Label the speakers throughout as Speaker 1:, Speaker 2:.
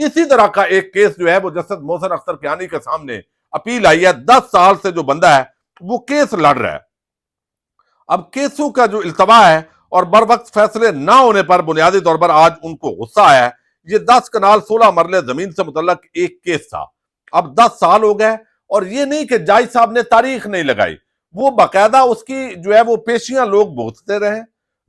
Speaker 1: اسی طرح کا ایک کیس جو ہے وہ جسٹس محسن اختر کیانی کے سامنے اپیل آئی ہے. 10 سال سے جو بندہ ہے وہ کیس لڑ رہا ہے. اب کیسوں کا جو التوا ہے اور بر وقت فیصلے نہ ہونے پر بنیادی طور پر آج ان کو غصہ آیا ہے. یہ 10 کنال 16 مرلے زمین سے متعلق ایک کیس تھا. اب 10 سال ہو گئے اور یہ نہیں کہ جج صاحب نے تاریخ نہیں لگائی, وہ باقاعدہ اس کی جو ہے وہ پیشیاں لوگ بھگتتے رہے,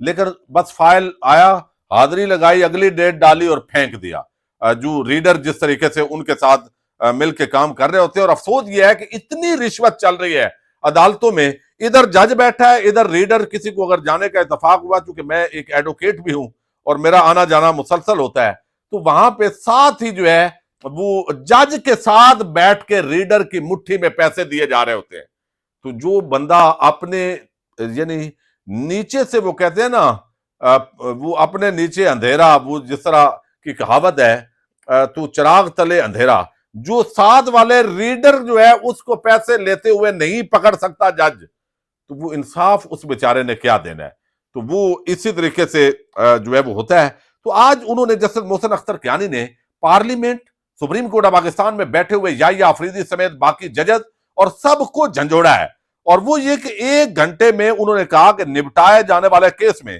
Speaker 1: لیکن بس فائل آیا, حاضری لگائی, اگلی ڈیٹ ڈالی اور پھینک دیا. جو ریڈر جس طریقے سے ان کے ساتھ مل کے کام کر رہے ہوتے ہیں. اور افسوس یہ ہے کہ اتنی رشوت چل رہی ہے عدالتوں میں, ادھر جج بیٹھا ہے, ادھر ریڈر. کسی کو اگر جانے کا اتفاق ہوا, چونکہ میں ایک ایڈوکیٹ بھی ہوں اور میرا آنا جانا مسلسل ہوتا ہے, تو وہاں پہ ساتھ ہی جو ہے وہ جج کے ساتھ بیٹھ کے ریڈر کی مٹھی میں پیسے دیے جا رہے ہوتے ہیں. تو جو بندہ اپنے یعنی نیچے سے, وہ کہتے ہیں نا وہ اپنے نیچے اندھیرا, وہ جس طرح کی کہاوت ہے تو چراغ تلے اندھیرا, جو ساتھ والے ریڈر جو ہے اس کو پیسے لیتے ہوئے نہیں پکڑ سکتا جج, تو وہ انصاف اس بیچارے نے کیا دینا ہے. تو وہ اسی طریقے سے جو ہے وہ ہوتا ہے. تو آج انہوں نے جسٹس محسن اختر کیانی نے parliament, supreme court of Pakistan میں بیٹھے ہوئے یحییٰ آفریدی سمیت باقی ججز اور سب کو جھنجھوڑا ہے. اور وہ یہ کہ 1 گھنٹے میں انہوں نے کہا کہ نپٹائے جانے والے کیس میں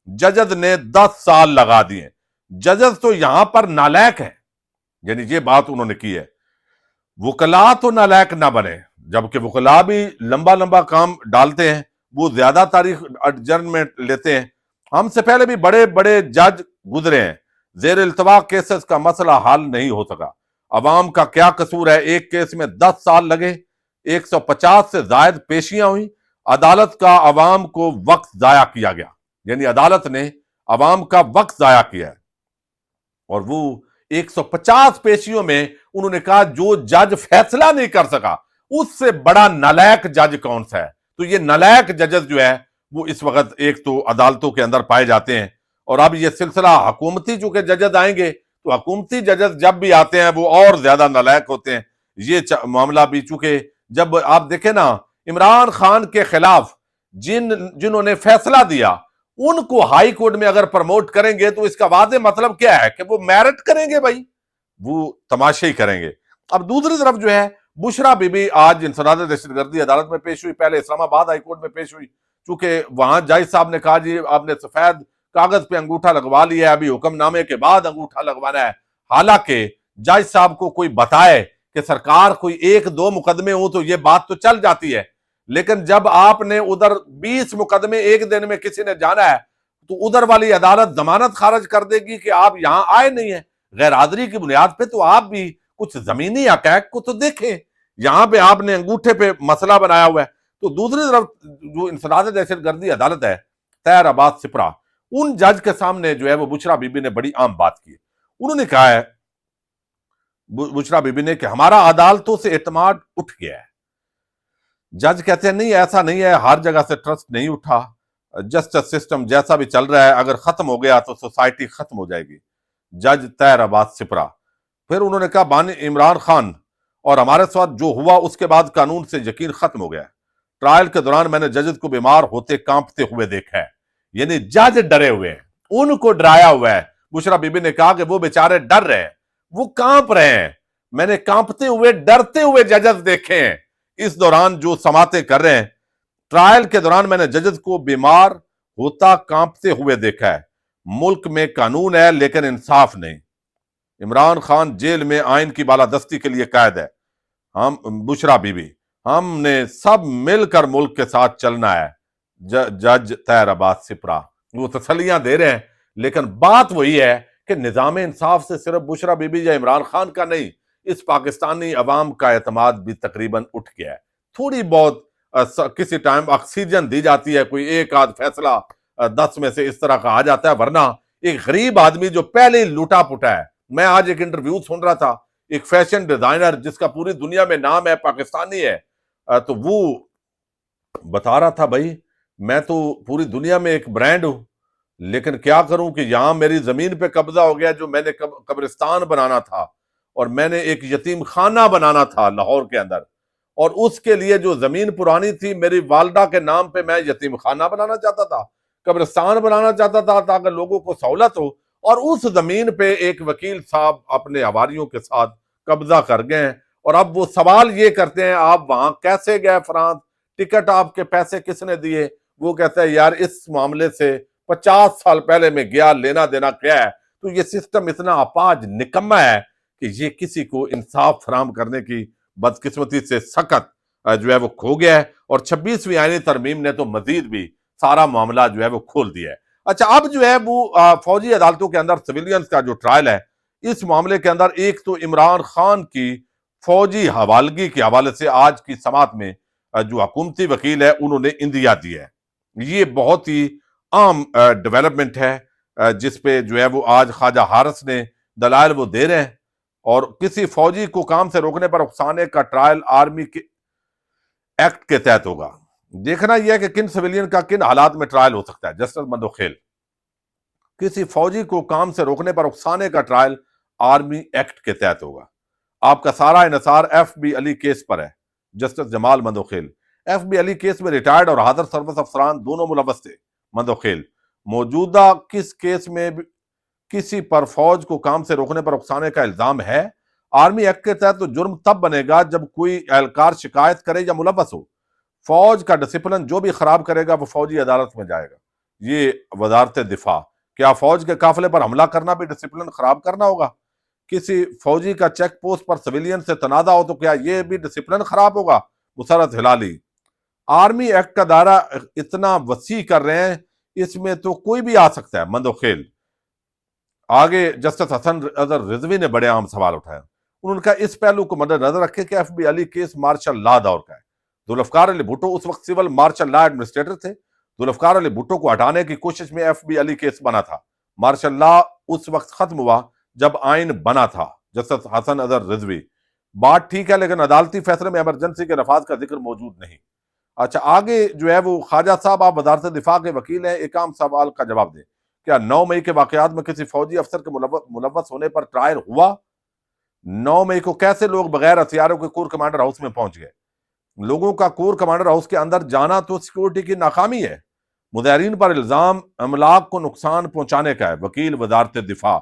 Speaker 1: ججز نے 10 سال لگا دیے. ججز تو یہاں پر نالائق ہیں, یعنی یہ بات انہوں نے کی ہے. وکلا تو نالائق نہ بنے, جبکہ وکلا بھی لمبا لمبا کام ڈالتے ہیں, وہ زیادہ تاریخ ایڈجرنمنٹ لیتے ہیں. ہم سے پہلے بھی بڑے بڑے جج گزرے ہیں, زیر التوا کیسز کا مسئلہ حل نہیں ہو سکا. عوام کا کیا قصور ہے, ایک کیس میں 10 سال لگے, 150 سے زائد پیشیاں ہوئیں, عدالت کا عوام کو وقت ضائع کیا گیا, یعنی عدالت نے عوام کا وقت ضائع کیا ہے. اور وہ 150 پیشیوں میں انہوں نے کہا جو جج فیصلہ نہیں کر سکا اس سے بڑا نالائق جج کون سا ہے. تو یہ نالائق ججز جو ہے وہ اس وقت ایک تو عدالتوں کے اندر پائے جاتے ہیں. اور اب یہ سلسلہ حکومتی چونکہ ججز آئیں گے, تو حکومتی ججز جب بھی آتے ہیں وہ اور زیادہ نالائق ہوتے ہیں. یہ معاملہ بھی چونکہ جب آپ دیکھیں نا, عمران خان کے خلاف جنہوں نے فیصلہ دیا ان کو ہائی کورٹ میں اگر پروموٹ کریں گے تو اس کا واضح مطلب کیا ہے کہ وہ میرٹ کریں گے, بھائی وہ تماشے ہی کریں گے. اب دوسری طرف جو ہے بشرا بی بی آج انسداد دہشت گردی عدالت میں پیش ہوئی, پہلے اسلام آباد ہائی کورٹ میں پیش ہوئی, چونکہ وہاں جج صاحب نے کہا جی آپ نے سفید کاغذ پہ انگوٹھا لگوا لیا ہے, ابھی حکم نامے کے بعد انگوٹھا لگوانا ہے. حالانکہ جج صاحب کو کوئی بتائے کہ سرکار کوئی 1-2 مقدمے ہوں تو یہ بات تو چل جاتی ہے, لیکن جب آپ نے ادھر 20 مقدمے ایک دن میں کسی نے جانا ہے تو ادھر والی عدالت ضمانت خارج کر دے گی کہ آپ یہاں آئے نہیں ہیں غیر حاضری کی بنیاد پہ. تو آپ بھی کچھ زمینی حقائق کو تو دیکھیں, یہاں پہ آپ نے انگوٹھے پہ مسئلہ بنایا ہوا ہے. تو دوسری طرف جو انسداد دہشت گردی عدالت ہے, طاہر عباس سپرا, ان جج کے سامنے جو ہے وہ بشرا بی بی نے بڑی عام بات کی. انہوں نے کہا ہے بشرا بی بی نے کہ ہمارا عدالتوں سے اعتماد اٹھ گیا ہے. جج کہتے ہیں نہیں ایسا نہیں ہے, ہر جگہ سے ٹرسٹ نہیں اٹھا, جسٹس سسٹم جیسا بھی چل رہا ہے اگر ختم ہو گیا تو سوسائٹی ختم ہو جائے گی. جج طاہر عباس سپرا. پھر انہوں نے کہا بانی عمران خان اور ہمارے ساتھ جو ہوا اس کے بعد قانون سے یقین ختم ہو گیا. ٹرائل کے دوران میں نے ججز کو بیمار ہوتے کانپتے ہوئے دیکھا ہے, یعنی جج ڈرے ہوئے ہیں, ان کو ڈرایا ہوا ہے. بشرا بی بی نے کہا کہ وہ بیچارے ڈر رہے ہیں, وہ کانپ رہے ہیں, میں نے کانپتے ہوئے ڈرتے ہوئے ججز دیکھے ہیں اس دوران جو سماعتیں کر رہے ہیں. ٹرائل کے دوران میں نے ججز کو بیمار ہوتا کانپتے ہوئے دیکھا ہے. ملک میں قانون ہے لیکن انصاف نہیں. عمران خان جیل میں آئین کی بالادستی کے لیے قائد ہے. بشرا بی بی, ہم نے سب مل کر ملک کے ساتھ چلنا ہے. جج طاہر عباس سپرا. وہ تسلیاں دے رہے ہیں لیکن بات وہی ہے کہ نظام انصاف سے صرف بشرا بی بی یا عمران خان کا نہیں, اس پاکستانی عوام کا اعتماد بھی تقریباً اٹھ گیا ہے. تھوڑی بہت کسی ٹائم آکسیجن دی جاتی ہے, کوئی ایک آدھ فیصلہ 10 میں سے اس طرح کا آ جاتا ہے, ورنہ ایک غریب آدمی جو پہلے لوٹا پٹا ہے. میں آج ایک انٹرویو سن رہا تھا, ایک فیشن ڈیزائنر جس کا پوری دنیا میں نام ہے, پاکستانی ہے, تو وہ بتا رہا تھا بھائی میں تو پوری دنیا میں ایک برانڈ ہوں, لیکن کیا کروں کہ یہاں میری زمین پہ قبضہ ہو گیا جو میں نے قبرستان بنانا تھا, اور میں نے ایک یتیم خانہ بنانا تھا لاہور کے اندر, اور اس کے لیے جو زمین پرانی تھی میری والدہ کے نام پہ میں یتیم خانہ بنانا چاہتا تھا, قبرستان بنانا چاہتا تھا تاکہ لوگوں کو سہولت ہو, اور اس زمین پہ ایک وکیل صاحب اپنے حواریوں کے ساتھ قبضہ کر گئے ہیں، اور اب وہ سوال یہ کرتے ہیں آپ وہاں کیسے گئے فرانس، ٹکٹ آپ کے پیسے کس نے دیے؟ وہ کہتا ہے یار اس معاملے سے 50 سال پہلے میں گیا، لینا دینا کیا ہے؟ تو یہ سسٹم اتنا اپاج نکما ہے کہ یہ کسی کو انصاف فراہم کرنے کی بدقسمتی سے سخت جو ہے وہ کھو گیا ہے، اور 26ویں آئینی ترمیم نے تو مزید بھی سارا معاملہ جو ہے وہ کھول دیا ہے۔ اچھا، اب جو ہے وہ فوجی عدالتوں کے اندر سویلینز کا جو ٹرائل ہے، اس معاملے کے اندر ایک تو عمران خان کی فوجی حوالگی کے حوالے سے آج کی سماعت میں جو حکومتی وکیل ہے انہوں نے اندیا دی ہے۔ یہ بہت ہی عام ڈیولپمنٹ ہے جس پہ جو ہے وہ آج خواجہ حارث نے دلائل وہ دے رہے ہیں، اور کسی فوجی کو کام سے روکنے پر اکسانے کا ٹرائل آرمی کے ایکٹ کے تحت ہوگا۔ دیکھنا یہ ہے کہ کن سویلین کا کن حالات میں ٹرائل ہو سکتا ہے۔ جسٹس مندوخیل، کسی فوجی کو کام سے روکنے پر اکسانے کا ٹرائل آرمی ایکٹ کے تحت ہوگا۔ آپ کا سارا انحصار ایف بی علی کیس پر ہے۔ جسٹس جمال مندوخیل، ایف بی علی کیس میں ریٹائرڈ اور حاضر سروس افسران دونوں ملوث تھے۔ مندوخیل، موجودہ کس کیس میں کسی پر فوج کو کام سے روکنے پر اکسانے کا الزام ہے؟ آرمی ایکٹ کے تحت تو جرم تب بنے گا جب کوئی اہلکار شکایت کرے یا ملوث ہو۔ فوج کا ڈسپلن جو بھی خراب کرے گا وہ فوجی عدالت میں جائے گا۔ یہ وزارت دفاع، کیا فوج کے قافلے پر حملہ کرنا بھی ڈسپلن خراب کرنا ہوگا؟ کسی فوجی کا چیک پوسٹ پر سویلین سے تنازع ہو تو کیا یہ بھی ڈسپلن خراب ہوگا؟ مسرت ہلالی، آرمی ایکٹ کا دائرہ اتنا وسیع کر رہے ہیں، اس میں تو کوئی بھی آ سکتا ہے۔ مندوخیل، آگے جسٹس حسن اظہر رضوی نے بڑے عام سوال اٹھائے، انہوں نے کہا اس پہلو کو مد نظر رکھے کہ ایف بی علی کیس مارشل لا دور کا ہے۔ ذوالفقار علی بھٹو اس وقت سول مارشل لا ایڈمنسٹریٹر تھے۔ ذوالفقار علی بھٹو کو ہٹانے کی کوشش میں ایف بی علی کیس بنا تھا۔ مارشل لا اس وقت ختم ہوا جب آئین بنا تھا۔ جسٹس حسن اظہر رضوی، بات ٹھیک ہے لیکن عدالتی فیصلے میں ایمرجنسی کے نفاذ کا ذکر موجود نہیں۔ اچھا، آگے جو ہے وہ خواجہ صاحب، آپ وزارت دفاع کے وکیل ہیں، ایک عام سوال کا جواب دیں۔ کیا 9 مئی کے واقعات میں کسی فوجی افسر کے ملوث ہونے پر ٹرائل ہوا؟ 9 مئی کو کیسے لوگ بغیر ہتھیاروں کے کور کمانڈر ہاؤس میں پہنچ گئے؟ لوگوں کا کور کمانڈر ہاؤس کے اندر جانا تو سیکورٹی کی ناکامی ہے۔ مظاہرین پر الزام املاک کو نقصان پہنچانے کا ہے۔ وکیل وزارت دفاع،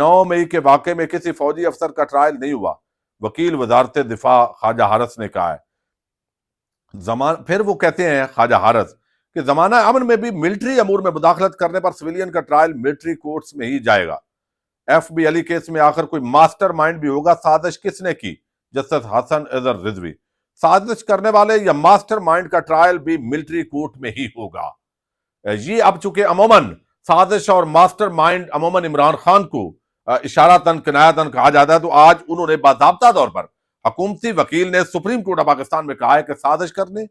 Speaker 1: 9 مئی کے واقعے میں کسی فوجی افسر کا ٹرائل نہیں ہوا۔ وکیل وزارت دفاع خواجہ حارث نے کہا ہے۔ پھر وہ کہتے ہیں خواجہ حارث کہ زمانہ امن میں بھی ملٹری امور میں مداخلت کرنے پر سویلین کا ٹرائل ملٹری کورٹس میں ہی جائے گا۔ ایف بی علی کیس میں آخر کوئی ماسٹر مائنڈ بھی ہوگا، سازش کس نے کی؟ جسٹس حسن اظہر رضوی، سازش کرنے والے یا ماسٹر مائنڈ کا ٹرائل بھی ملٹری کورٹ میں ہی ہوگا۔ یہ اب چونکہ عموماً سازش اور ماسٹر مائنڈ عموماً عمران خان کو اشارتاً کنایتاً کہا جاتا ہے، تو آج انہوں نے باضابطہ طور پر حکومتی وکیل نے سپریم کورٹ آف پاکستان میں کہا ہے کہ سازش کرنے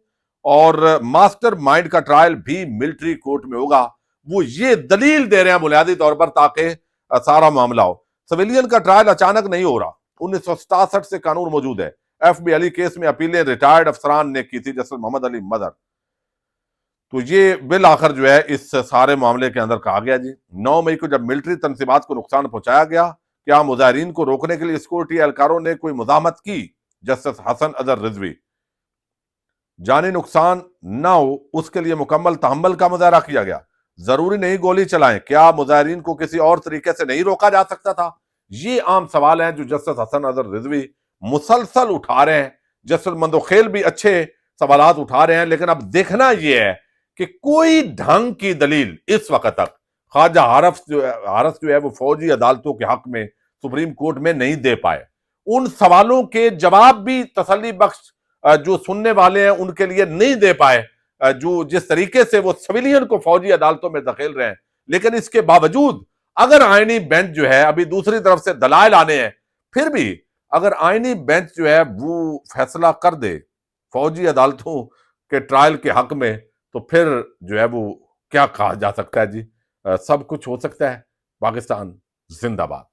Speaker 1: اور ماسٹر مائنڈ کا ٹرائل بھی ملٹری کورٹ میں ہوگا۔ وہ یہ دلیل دے رہے ہیں بنیادی طور پر تاکہ سارا معاملہ ہو۔ سویلین کا ٹرائل اچانک نہیں ہو رہا، 1967 سے قانون موجود ہے۔ ایف بی علی کیس میں اپیلیں ریٹائرڈ افسران نے کی تھی، جسٹس محمد علی مدر۔ تو یہ بالآخر جو ہے اس سارے معاملے کے اندر کہا گیا جی 9 مئی کو جب ملٹری تنصیبات کو نقصان پہنچایا گیا، کیا مظاہرین کو روکنے کے لیے سیکورٹی اہلکاروں نے کوئی مزاحمت کی؟ جسٹس حسن اظہر رضوی، جانی نقصان نہ ہو اس کے لیے مکمل تحمل کا مظاہرہ کیا گیا، ضروری نہیں گولی چلائیں، کیا مظاہرین کو کسی اور طریقے سے نہیں روکا جا سکتا تھا؟ یہ عام سوال ہیں جو جسٹس حسن اظہر رضوی مسلسل اٹھا رہے ہیں۔ جسٹس مندوخیل بھی اچھے سوالات اٹھا رہے ہیں، لیکن اب دیکھنا یہ ہے کہ کوئی ڈھنگ کی دلیل اس وقت تک خواجہ حارث جو ہے وہ فوجی عدالتوں کے حق میں سپریم کورٹ میں نہیں دے پائے۔ ان سوالوں کے جواب بھی تسلی بخش جو سننے والے ہیں ان کے لیے نہیں دے پائے، جو جس طریقے سے وہ سویلین کو فوجی عدالتوں میں دھکیل رہے ہیں۔ لیکن اس کے باوجود اگر آئینی بینچ جو ہے، ابھی دوسری طرف سے دلائل آنے ہیں، پھر بھی اگر آئینی بینچ جو ہے وہ فیصلہ کر دے فوجی عدالتوں کے ٹرائل کے حق میں، تو پھر جو ہے وہ کیا کہا جا سکتا ہے جی، سب کچھ ہو سکتا ہے۔ پاکستان زندہ باد۔